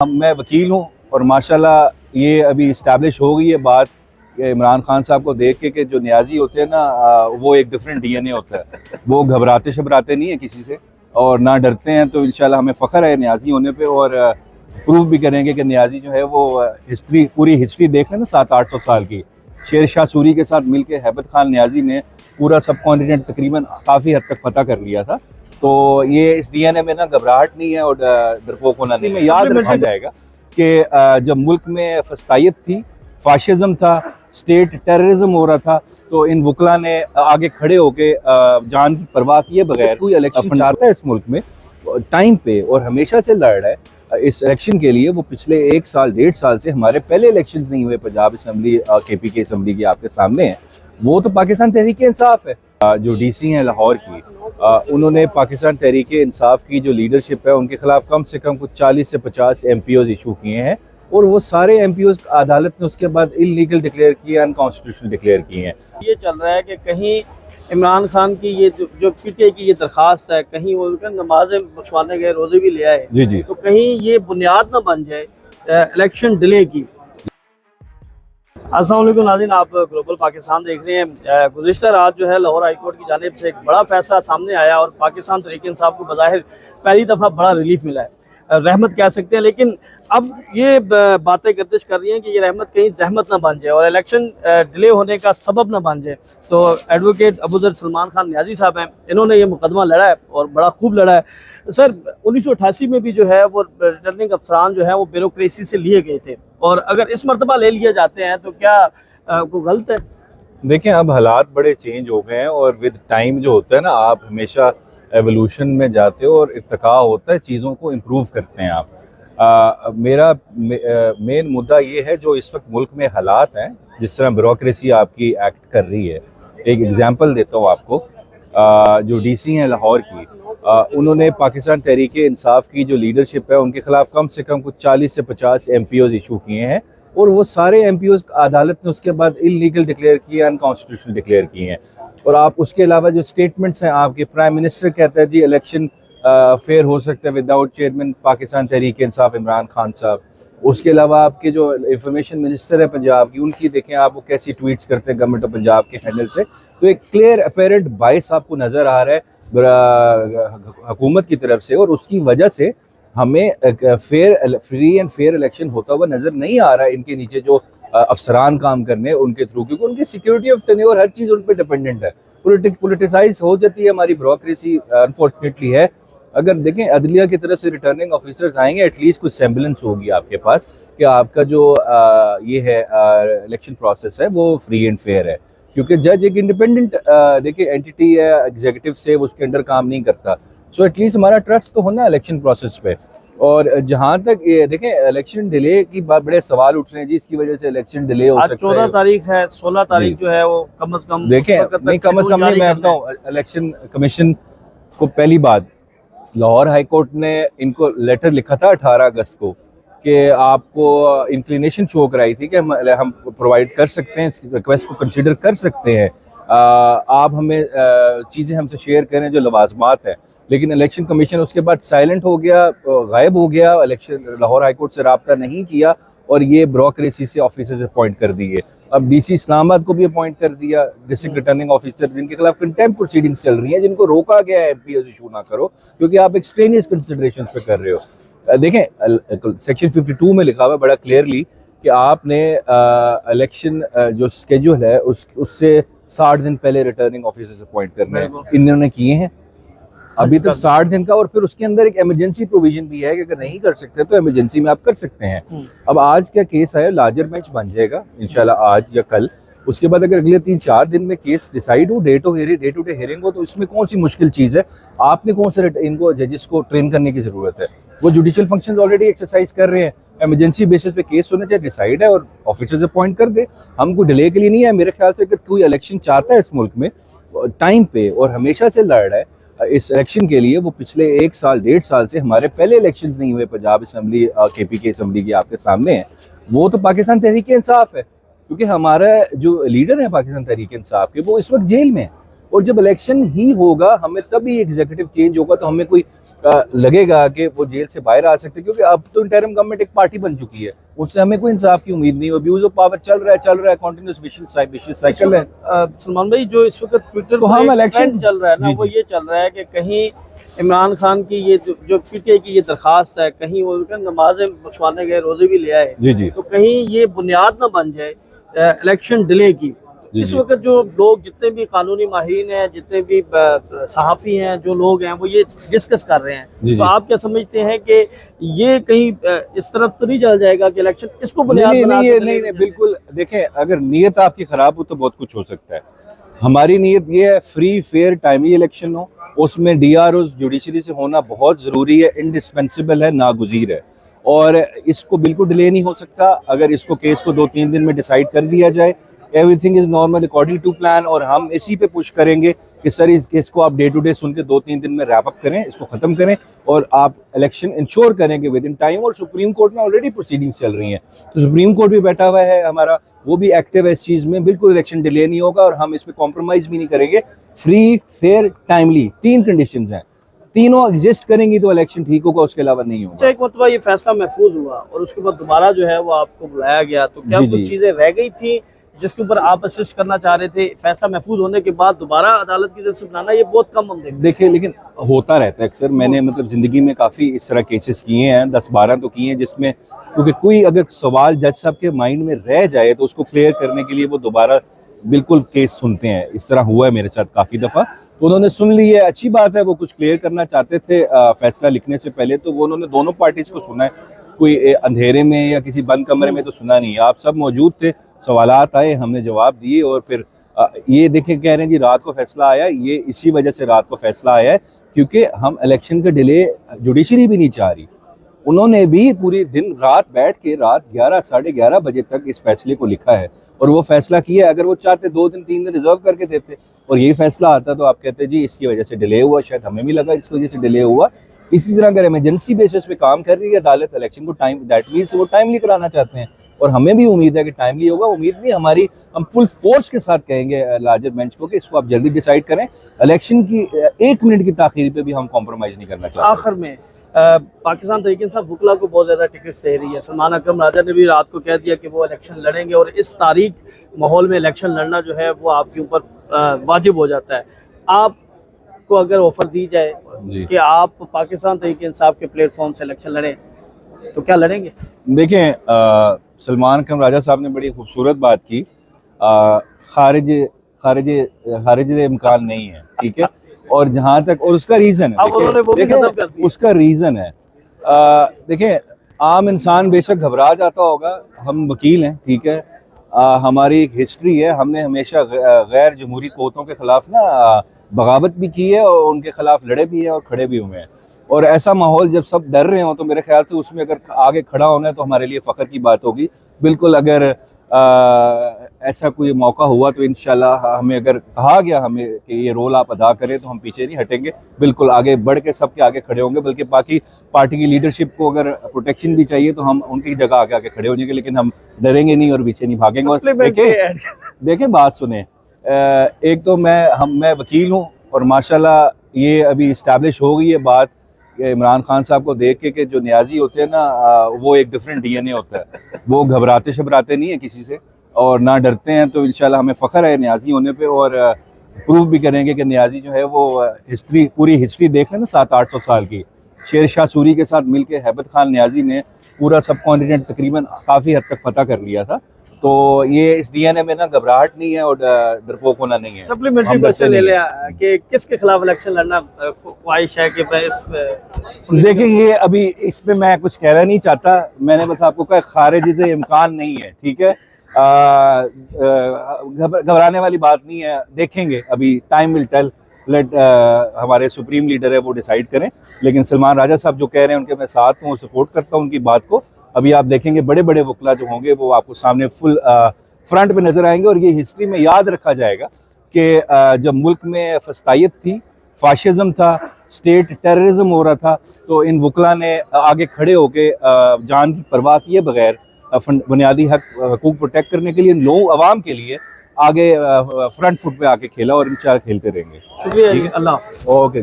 मैं वकील हूँ और माशाल्लाह ये अभी इस्टेब्लिश हो गई है बात कि इमरान खान साहब को देख के कि जो न्याजी होते हैं ना वो एक डिफरेंट डीएनए होता है। वो घबराते शबराते नहीं है किसी से और ना डरते हैं। तो इंशाल्लाह हमें फ़ख्र है न्याजी होने पे और प्रूव भी करेंगे कि न्याजी जो है वो हिस्ट्री पूरी हिस्ट्री देख लें ना 700-800 साल की। शेर शाह सूरी के साथ मिल के हैबत खान न्याजी ने पूरा सब कॉन्टिनेंट तकरीबन काफ़ी हद तक फतह कर लिया था। तो ये इस डीएनए में ना घबराहट नहीं है और डरपोक होना नहीं है। याद रखा जाएगा कि जब मुल्क में फस्तायत थी, फाशिज्म था, स्टेट टेररिज्म हो रहा था, तो इन वकला ने आगे खड़े होके जान की परवाह किए बगैर कोई इलेक्शन चाहता है इस मुल्क में टाइम पे और हमेशा से लड़ रहा है इस इलेक्शन के लिए। वो पिछले 1 साल 1.5 साल से हमारे पहले इलेक्शन नहीं हुए पंजाब असम्बली KP के असम्बली की आपके सामने है। वो तो पाकिस्तान तहरीक इंसाफ है। जो DC हैं लाहौर की, उन्होंने पाकिस्तान तहरीक इंसाफ की जो लीडरशिप है उनके खिलाफ कम से कम कुछ 40 से 50 MPOs इशू किए हैं और वो सारे MPOs अदालत ने उसके बाद इलीगल डिक्लेयर किए, अनकॉन्स्टिट्यूशनल डिक्लेयर किए हैं। ये चल रहा है कि कहीं इमरान खान की ये जो PTI की ये दरख्वास्त है, कहीं वो नमाजें बख्शवाने गए, रोजे भी ले आए जी, तो कहीं ये बुनियाद ना बन जाए इलेक्शन डिले की। अस्सलाम वालेकुम नाज़रीन, आप ग्लोबल पाकिस्तान देख रहे हैं। गुज़िश्ता रात जो है लाहौर हाई कोर्ट की जानिब से एक बड़ा फैसला सामने आया और पाकिस्तान तहरीक इंसाफ को बज़ाहिर पहली दफ़ा बड़ा रिलीफ मिला है, रहमत कह सकते हैं। लेकिन अब ये बातें गर्दिश कर रही हैं कि ये रहमत कहीं जहमत ना बन जाए और इलेक्शन डिले होने का सबब ना बन जाए। तो एडवोकेट अबूज़र सलमान खान न्याजी साहब हैं, इन्होंने ये मुकदमा लड़ा है और बड़ा खूब लड़ा है। सर, 1988 में भी जो है वो रिटर्निंग अफसरान जो है वो ब्यूरोक्रेसी से लिए गए थे और अगर इस मरतबा ले लिए जाते हैं तो क्या कोई गलत है? देखें, अब हालात बड़े चेंज हो गए हैं और विद टाइम जो होता है ना, आप हमेशा एवोल्यूशन में जाते हो और इर्तिका होता है, चीज़ों को इम्प्रूव करते हैं आप। मेरा मेन मुद्दा ये है जो इस वक्त मुल्क में हालात हैं, जिस तरह ब्यूरोक्रेसी आपकी एक्ट कर रही है। एक एग्जांपल देता हूँ आपको। जो DC हैं लाहौर की, उन्होंने पाकिस्तान तहरीक इंसाफ की जो लीडरशिप है उनके खिलाफ कम से कम कुछ 40 से 50 MPOs इशू किए हैं और वो सारे MPOs अदालत ने उसके बाद इलीगल डिक्लेयर किए, अनकॉन्स्टिट्यूशनल डिक्लेयर किए हैं। और आप उसके अलावा जो स्टेटमेंट्स हैं, आपके प्राइम मिनिस्टर कहता है जी इलेक्शन फेयर हो सकता है विदाउट चेयरमैन पाकिस्तान तहरीक इंसाफ इमरान खान साहब। उसके अलावा आपके जो इंफॉर्मेशन मिनिस्टर है पंजाब की, उनकी देखें आप वो कैसी ट्वीट्स करते हैं गवर्नमेंट ऑफ पंजाब के हैंडल से। तो एक क्लियर अपेरेंट बायस आपको नज़र आ रहा है हुकूमत की तरफ से और उसकी वजह से हमें फ्री एंड फेयर इलेक्शन होता हुआ नज़र नहीं आ रहा है। इनके नीचे जो अफसरान काम करने उनके थ्रू, क्योंकि उनकी सिक्योरिटी ऑफ टेन्योर हर चीज़ उन पर डिपेंडेंट है। पोलिटिसाइज हो जाती है हमारी ब्यूरोक्रेसी, अनफॉर्चुनेटली है। अगर देखें अदलिया की तरफ से रिटर्निंग ऑफिसर्स आएंगे, एटलीस्ट कुछ सेम्बलेंस होगी आपके पास कि आपका जो ये है इलेक्शन प्रोसेस है वो फ्री एंड फेयर है। क्योंकि जज एक इंडिपेंडेंट देखिए एंटिटी है एग्जीक्यूटिव से, उसके अंडर काम नहीं करता। सो एटलीस्ट हमारा ट्रस्ट तो होना इलेक्शन प्रोसेस पे। और जहाँ तक ये देखें इलेक्शन डिले की बात, बड़े सवाल उठ रहे हैं जी इसकी वजह से इलेक्शन डिले हो सकता है। 14 तारीख है, 16 तारीख जो है वो कम अज कम देखें, नहीं कम अज कम नहीं, मैं बताऊँ इलेक्शन कमीशन को पहली बात लाहौर हाई कोर्ट ने इनको लेटर लिखा था 18 अगस्त को कि आपको इंक्लिनेशन शो कराई थी कि हम प्रोवाइड कर सकते हैं, इस रिक्वेस्ट को कंसीडर कर सकते हैं, आप हमें चीज़ें हमसे शेयर करें जो लवाजमात हैं। लेकिन इलेक्शन कमीशन उसके बाद साइलेंट हो गया, गायब हो गया, इलेक्शन लाहौर हाई कोर्ट से रब्ता नहीं किया और ये ब्यूरोक्रेसी से ऑफिसर्स अपॉइंट कर दिए। अब DC इस्लामाबाद को भी अपॉइंट कर दिया, डिस्ट्रिक्ट रिटर्निंग ऑफिसर, जिनके खिलाफ कंटेम्प्ट प्रोसीडिंग्स चल रही हैं, जिनको रोका गया है MPOs इशू ना करो क्योंकि आप एक्सट्रेनियस कंसिडरेशंस पे कर रहे हो। देखें सेक्शन 52 में लिखा हुआ है बड़ा क्लियरली कि आपने इलेक्शन जो स्केड्यूल है उससे 60 दिन पहले रिटर्निंग ऑफिसर्स अपॉइंट करने हैं। इन्होंने किए हैं अभी तक 60 दिन का, और फिर उसके अंदर एक इमरजेंसी प्रोविजन भी है कि अगर नहीं कर सकते तो इमरजेंसी में आप कर सकते हैं। अब आज क्या केस है, लार्जर बेंच बन जाएगा इंशाल्लाह आज या कल। उसके बाद अगर अगले 3-4 दिन में केस डिसाइड हो, डे टू डे हियरिंग हो, तो इसमें कौन सी मुश्किल चीज़ है? आपने कौन से इनको जजेस को ट्रेन करने की ज़रूरत है? वो जुडिशियल फंक्शन ऑलरेडी एक्सरसाइज कर रहे हैं। इमरजेंसी बेसिस पे केस होना चाहिए, डिसाइड है और ऑफिसर्स अपॉइंट कर दे। हम कोई डिले के लिए नहीं है। मेरे ख्याल से अगर कोई इलेक्शन चाहता है इस मुल्क में टाइम पे और हमेशा से लड़ रहा है इस इलेक्शन के लिए, वो पिछले 1 साल 1.5 साल से हमारे पहले इलेक्शंस नहीं हुए पंजाब असम्बली KP के असम्बली की आपके सामने है, वो तो पाकिस्तान तहरीक इंसाफ है। क्योंकि हमारा जो लीडर है पाकिस्तान तहरीक इंसाफ के, वो इस वक्त जेल में है और जब इलेक्शन ही होगा हमें तभी एग्जीक्यूटिव चेंज होगा, तो हमें कोई लगेगा कि वो जेल से बाहर आ सकते हैं, क्योंकि अब तो इंटरिम गवर्नमेंट एक पार्टी बन चुकी है, उससे हमें कोई इंसाफ की उम्मीद नहीं। अब्यूज ऑफ पावर चल रहा है कंटिन्यूस विशियस साइकिल है। सलमान भाई, जो इस वक्त ट्विटर तो पर हम एक इलेक्शन ट्रेंड चल रहा है ना, जी वो जी ये चल रहा है कि कहीं इमरान खान की ये जो पीटीआई की ये दरखास्त है, कहीं वो नमाजें बख्शवाने गए, रोजे भी ले आए, जी जी तो कहीं ये बुनियाद ना बन जाए इलेक्शन डिले की। जी इस जी वक्त जो लोग, जितने भी कानूनी माहिरीन हैं, जितने भी सहाफ़ी हैं, जो लोग हैं, वो ये डिस्कस कर रहे हैं। जी तो जी। आप क्या समझते हैं कि ये कहीं इस तरफ तो नहीं चल जाएगा कि इलेक्शन इसको बुनियाद नहीं बना नहीं के ये delay नहीं में नहीं चले? बिल्कुल, देखें अगर नीयत आपकी खराब हो तो बहुत कुछ हो सकता है। हमारी नीयत ये है फ्री फेयर टाइमली इलेक्शन हो, उसमें डीआरओज जुडिशरी से होना बहुत ज़रूरी है, इंडिस्पेंसिबल है, नागुज़ीर है, और इसको बिल्कुल डिले नहीं हो सकता। अगर इसको केस को 2-3 दिन में डिसाइड कर दिया जाए, everything is normal according to plan, और हम इसी पे पुश करेंगे कि सर इस केस को आप डे टू डे सुन के 2-3 दिन में रैप अप करें, इसको ख़त्म करें, और आप इलेक्शन इंश्योर करेंगे विद इन टाइम। और सुप्रीम कोर्ट में ऑलरेडी प्रोसीडिंग्स चल रही हैं, तो सुप्रीम कोर्ट भी बैठा हुआ है हमारा, वो भी एक्टिव है इस चीज़ में। बिल्कुल इलेक्शन डिले नहीं होगा, और हम इस पर कॉम्प्रोमाइज़ भी नहीं करेंगे। फ्री फेयर टाइमली 3 कंडीशंस हैं, तीनों एग्जिस्ट करेंगी तो इलेक्शन ठीक होगा, उसके अलावा नहीं अच्छा, होगा। एक मरतबा ये फैसला महफूज हुआ और उसके बाद दोबारा जो है वो आपको बुलाया गया, तो क्या जी, कुछ जी। चीज़ें रह गई थी जिसके ऊपर आप असिस्ट करना चाह रहे थे? फैसला महफूज होने के बाद दोबारा अदालत की तरफ से बुलाना, ये बहुत कम हम देखते हैं। देखिए, लेकिन होता रहता है अक्सर। मैंने मतलब ज़िंदगी में काफ़ी इस तरह केसेस किए हैं, 10-12 तो किए हैं, जिसमें क्योंकि कोई अगर सवाल जज साहब के माइंड में रह जाए तो उसको क्लियर करने के लिए वो दोबारा बिल्कुल केस सुनते हैं। इस तरह हुआ है मेरे साथ काफ़ी दफ़ा, तो उन्होंने सुन ली है, अच्छी बात है। वो कुछ क्लियर करना चाहते थे फैसला लिखने से पहले, तो वो उन्होंने दोनों पार्टीज़ को सुना है, कोई अंधेरे में या किसी बंद कमरे में तो सुना नहीं है। आप सब मौजूद थे, सवालात आए, हमने जवाब दिए, और फिर ये देखें, कह रहे हैं जी रात को फैसला आया, ये इसी वजह से रात को फैसला आया है क्योंकि हम इलेक्शन का डिले जुडिशरी भी नहीं चाह रही। उन्होंने भी पूरी दिन रात बैठ के रात 11 साढ़े 11 बजे तक इस फैसले को लिखा है और वो फैसला किया है। अगर वो चाहते 2 दिन 3 दिन रिजर्व करके देते और यही फैसला आता तो आप कहते जी इसकी वजह से डिले हुआ, शायद हमें भी लगा इस वजह से डिले हुआ। इसी तरह अगर इमरजेंसी बेसिस पे काम कर रही है अदालत इलेक्शन को, टाइम दैट मीन्स वो टाइमली कराना चाहते हैं और हमें भी उम्मीद है कि टाइमली होगा। उम्मीद नहीं हमारी, हम फुल फोर्स के साथ कहेंगे लार्जर बेंच को कि इसको आप जल्दी डिसाइड करें। इलेक्शन की 1 मिनट की ताखीर पे भी हम कॉम्प्रोमाइज़ नहीं करना चाहते। आखिर में पाकिस्तान तहरीक इंसाफ वकला को बहुत ज़्यादा टिकट्स दे रही है। सलमान अकरम राजा ने भी रात को कह दिया कि वो इलेक्शन लड़ेंगे और इस तारीख माहौल में इलेक्शन लड़ना जो है वो आपके ऊपर वाजिब हो जाता है। आपको अगर ऑफर दी जाए कि आप पाकिस्तान तहरीक इंसाफ के प्लेटफॉर्म से इलेक्शन लड़ें तो क्या लड़ेंगे? देखें, सलमान अकरम राजा साहब ने बड़ी खूबसूरत बात की, खारिज खारिज खारिज इम्कान नहीं है, ठीक है। और जहाँ तक, और उसका रीज़न है, अब उन्होंने वो भी खत्म कर दिया। उसका रीज़न है, देखें आम इंसान बेशक घबरा जाता होगा, हम वकील हैं, ठीक है, हमारी एक हिस्ट्री है, हमने हमेशा गैर जमहूरी क़ुव्वतों के ख़िलाफ़ ना बगावत भी की है और उनके ख़िलाफ़ लड़े भी हैं और खड़े भी हुए हैं। और ऐसा माहौल जब सब डर रहे हों तो मेरे ख्याल से उसमें अगर आगे खड़ा होना है तो हमारे लिए फ़ख्र की बात होगी। बिल्कुल, अगर ऐसा कोई मौका हुआ तो इंशाल्लाह हमें, अगर कहा गया हमें कि ये रोल आप अदा करें तो हम पीछे नहीं हटेंगे, बिल्कुल आगे बढ़ के सबके आगे खड़े होंगे। बल्कि बाकी पार्टी की लीडरशिप को अगर प्रोटेक्शन भी चाहिए तो हम उनकी जगह आगे आके खड़े हो जाएंगे, लेकिन हम डरेंगे नहीं और पीछे नहीं भागेंगे। देखें बात सुने, एक तो मैं वकील हूँ और माशाल्लाह ये अभी इस्टेब्लिश हो गई है बात, इमरान खान साहब को देख के कि जो न्याजी होते हैं ना, वो एक डिफरेंट डीएनए होता है, वो घबराते शबराते नहीं है किसी से और ना डरते हैं। तो इंशाल्लाह हमें फ़ख्र है न्याजी होने पे और प्रूव भी करेंगे कि न्याजी जो है वो हिस्ट्री, पूरी हिस्ट्री देख लें ना 700-800 साल की, शेर शाह सूरी के साथ मिल के हैबत खान न्याजी ने पूरा सब कॉन्टिनेंट तकरीबन काफ़ी हद तक फतह कर लिया था। तो ये इस डीएनए में ना घबराहट नहीं है और डरपोक होना नहीं है। सप्लीमेंट्री क्वेश्चन ले लिया कि किसके खिलाफ इलेक्शन लड़ना ख्वाहिश है कि मैं इस देखिए, ये अभी इस पे मैं कुछ कहना नहीं चाहता, मैंने बस आपको कहा खारिज से इम्कान नहीं है, ठीक है। घबराने वाली बात नहीं है, देखेंगे, अभी टाइम विल टेल, लेट हमारे सुप्रीम लीडर है वो डिसाइड करें। लेकिन सलमान राजा साहब जो कह रहे हैं उनके मैं साथ हूँ और सपोर्ट करता हूँ उनकी बात को। अभी आप देखेंगे बड़े बड़े वकला जो होंगे वो आपको सामने फुल फ्रंट पे नजर आएंगे और ये हिस्ट्री में याद रखा जाएगा कि जब मुल्क में फस्तायत थी, फाशिज्म था, स्टेट टेररिज्म हो रहा था, तो इन वकला ने आगे खड़े होके जान की परवाह किए बगैर बुनियादी हकूक प्रोटेक्ट करने के लिए लोग अवाम के लिए आगे फ्रंट फुट पे आके खेला और इंशाल्लाह खेलते रहेंगे। शुक्रिया, अल्लाह। ओके।